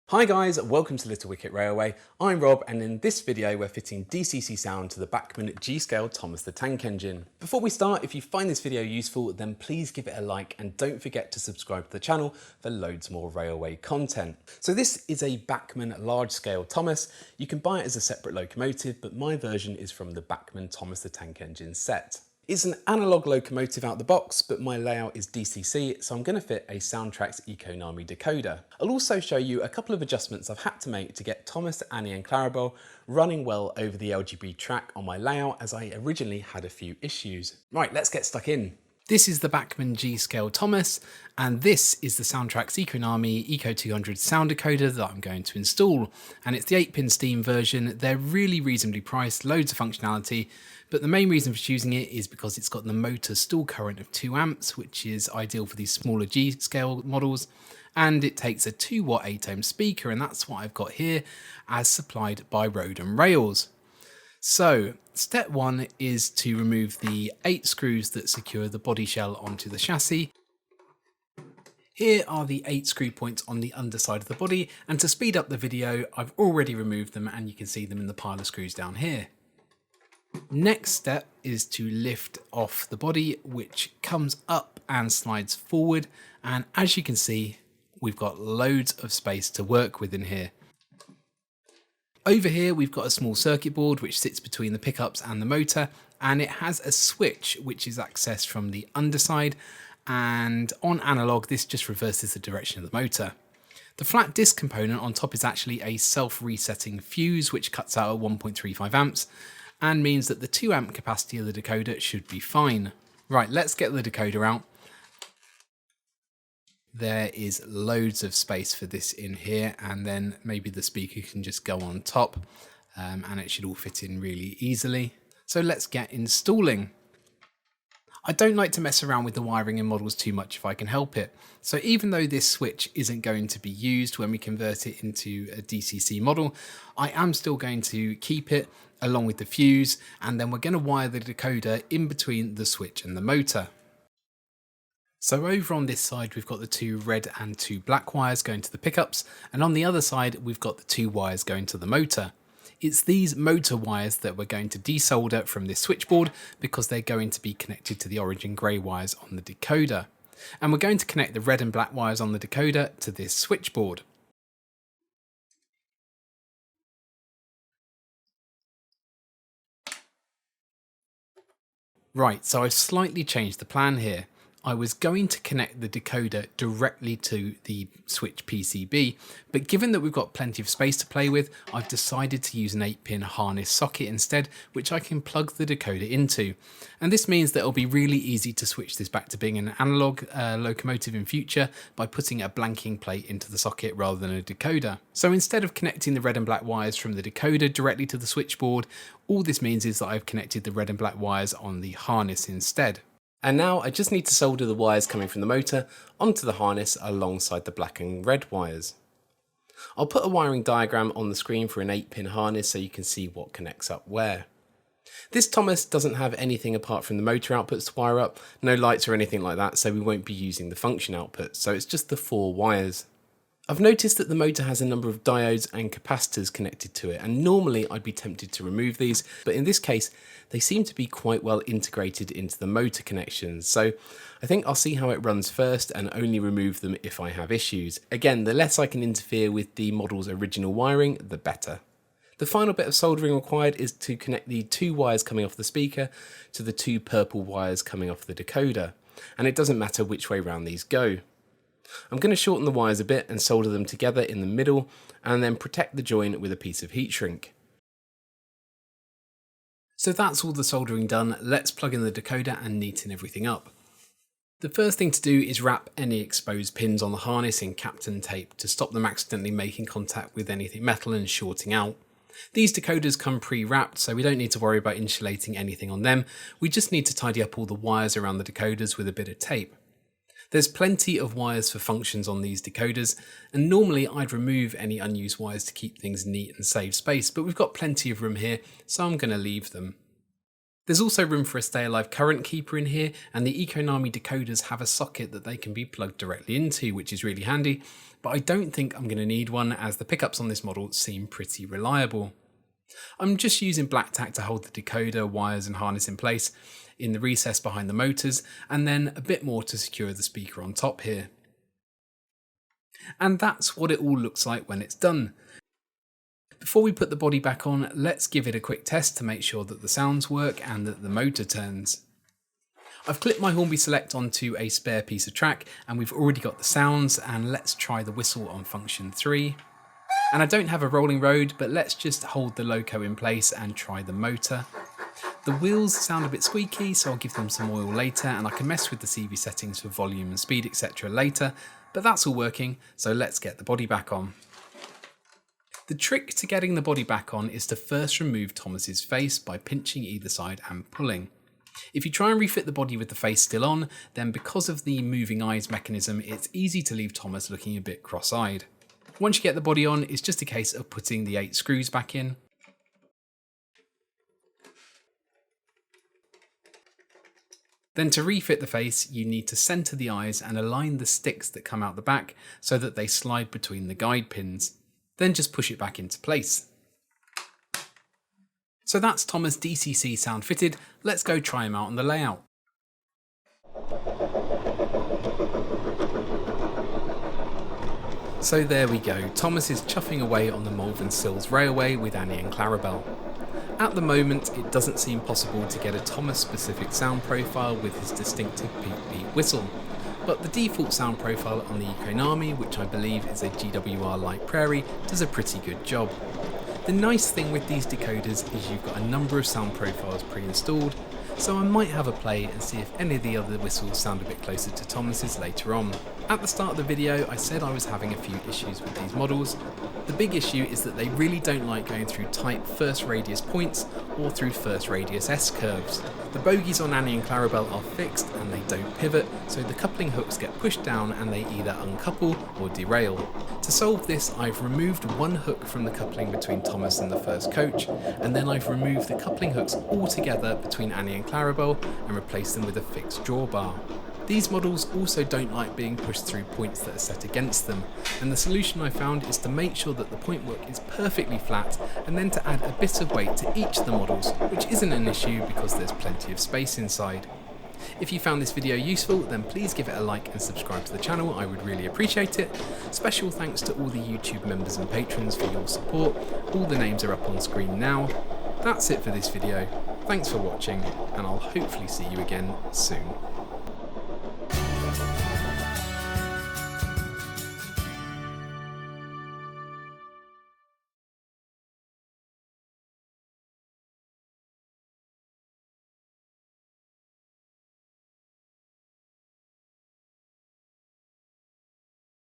Hi guys, welcome to Little Wicket Railway. I'm Rob, and in this video we're fitting DCC sound to the Bachmann G-Scale Thomas the Tank Engine. Before we start, if you find this video useful, then please give it a like and don't forget to subscribe to the channel for loads more railway content. So this is a Bachmann large-scale Thomas. You can buy it as a separate locomotive, but my version is from the Bachmann Thomas the Tank Engine set. It's an analog locomotive out the box, but my layout is DCC, so I'm going to fit a Soundtrax Econami decoder. I'll also show you a couple of adjustments I've had to make to get Thomas, Annie and Clarabel running well over the LGB track on my layout, as I originally had a few issues. Right, let's get stuck in. This is the Bachmann G-Scale Thomas, and this is the Soundtrax Econami Eco 200 sound decoder that I'm going to install. And it's the 8-pin Steam version. They're really reasonably priced, loads of functionality, but the main reason for choosing it is because it's got the motor stall current of 2 amps, which is ideal for these smaller G-Scale models. And it takes a 2-watt 8-ohm speaker, and that's what I've got here, as supplied by Road and Rails. So, step 1 is to remove the 8 screws that secure the body shell onto the chassis. Here are the 8 screw points on the underside of the body, and to speed up the video, I've already removed them and you can see them in the pile of screws down here. Next step is to lift off the body, which comes up and slides forward, and as you can see, we've got loads of space to work with in here. Over here we've got a small circuit board which sits between the pickups and the motor, and it has a switch which is accessed from the underside, and on analog this just reverses the direction of the motor. The flat disc component on top is actually a self-resetting fuse which cuts out at 1.35 amps and means that the 2 amp capacity of the decoder should be fine. Right, let's get the decoder out. There is loads of space for this in here, and then maybe the speaker can just go on top, and it should all fit in really easily. So let's get installing. I don't like to mess around with the wiring in models too much if I can help it. So even though this switch isn't going to be used when we convert it into a DCC model, I am still going to keep it along with the fuse, and then we're going to wire the decoder in between the switch and the motor. So over on this side we've got the 2 red and 2 black wires going to the pickups, and on the other side we've got the 2 wires going to the motor. It's these motor wires that we're going to desolder from this switchboard because they're going to be connected to the orange and grey wires on the decoder. And we're going to connect the red and black wires on the decoder to this switchboard. Right, so I've slightly changed the plan here. I was going to connect the decoder directly to the switch PCB, but given that we've got plenty of space to play with, I've decided to use an 8-pin harness socket instead, which I can plug the decoder into. And this means that it'll be really easy to switch this back to being an analog locomotive in future by putting a blanking plate into the socket rather than a decoder. So instead of connecting the red and black wires from the decoder directly to the switchboard, all this means is that I've connected the red and black wires on the harness instead. And now I just need to solder the wires coming from the motor onto the harness alongside the black and red wires. I'll put a wiring diagram on the screen for an 8-pin harness so you can see what connects up where. This Thomas doesn't have anything apart from the motor outputs to wire up, no lights or anything like that, so we won't be using the function output, so it's just the 4 wires. I've noticed that the motor has a number of diodes and capacitors connected to it, and normally I'd be tempted to remove these, but in this case they seem to be quite well integrated into the motor connections, so I think I'll see how it runs first and only remove them if I have issues. Again, the less I can interfere with the model's original wiring, the better. The final bit of soldering required is to connect the 2 wires coming off the speaker to the 2 purple wires coming off the decoder, and it doesn't matter which way round these go. I'm going to shorten the wires a bit and solder them together in the middle, and then protect the join with a piece of heat shrink. So that's all the soldering done. Let's plug in the decoder and neaten everything up. The first thing to do is wrap any exposed pins on the harness in Kapton tape to stop them accidentally making contact with anything metal and shorting out. These decoders come pre-wrapped, so we don't need to worry about insulating anything on them. We just need to tidy up all the wires around the decoders with a bit of tape. There's plenty of wires for functions on these decoders, and normally I'd remove any unused wires to keep things neat and save space, but we've got plenty of room here, so I'm going to leave them. There's also room for a stay alive current keeper in here, and the Econami decoders have a socket that they can be plugged directly into, which is really handy, but I don't think I'm going to need one as the pickups on this model seem pretty reliable. I'm just using black tack to hold the decoder, wires and harness in place in the recess behind the motors, and then a bit more to secure the speaker on top here. And that's what it all looks like when it's done. Before we put the body back on, let's give it a quick test to make sure that the sounds work and that the motor turns. I've clipped my Hornby Select onto a spare piece of track and we've already got the sounds, and let's try the whistle on function 3. And I don't have a rolling road, but let's just hold the loco in place and try the motor. The wheels sound a bit squeaky, so I'll give them some oil later, and I can mess with the CV settings for volume and speed etc. later, but that's all working, so let's get the body back on. The trick to getting the body back on is to first remove Thomas's face by pinching either side and pulling. If you try and refit the body with the face still on, then because of the moving eyes mechanism, it's easy to leave Thomas looking a bit cross-eyed. Once you get the body on, it's just a case of putting the 8 screws back in. Then to refit the face, you need to centre the eyes and align the sticks that come out the back so that they slide between the guide pins. Then just push it back into place. So that's Thomas DCC sound fitted. Let's go try him out on the layout. So there we go, Thomas is chuffing away on the Malvern Sills Railway with Annie and Clarabel. At the moment, it doesn't seem possible to get a Thomas-specific sound profile with his distinctive beep-beep whistle, but the default sound profile on the Econami, which I believe is a GWR Light Prairie, does a pretty good job. The nice thing with these decoders is you've got a number of sound profiles pre-installed, so I might have a play and see if any of the other whistles sound a bit closer to Thomas's later on. At the start of the video, I said I was having a few issues with these models. The big issue is that they really don't like going through tight first radius points or through first radius S-curves. The bogies on Annie and Clarabel are fixed and they don't pivot, so the coupling hooks get pushed down and they either uncouple or derail. To solve this, I've removed one hook from the coupling between Thomas and the first coach, and then I've removed the coupling hooks altogether between Annie and Clarabel and replaced them with a fixed drawbar. These models also don't like being pushed through points that are set against them, and the solution I found is to make sure that the point work is perfectly flat and then to add a bit of weight to each of the models, which isn't an issue because there's plenty of space inside. If you found this video useful, then please give it a like and subscribe to the channel, I would really appreciate it. Special thanks to all the YouTube members and patrons for your support. All the names are up on screen now. That's it for this video. Thanks for watching, and I'll hopefully see you again soon.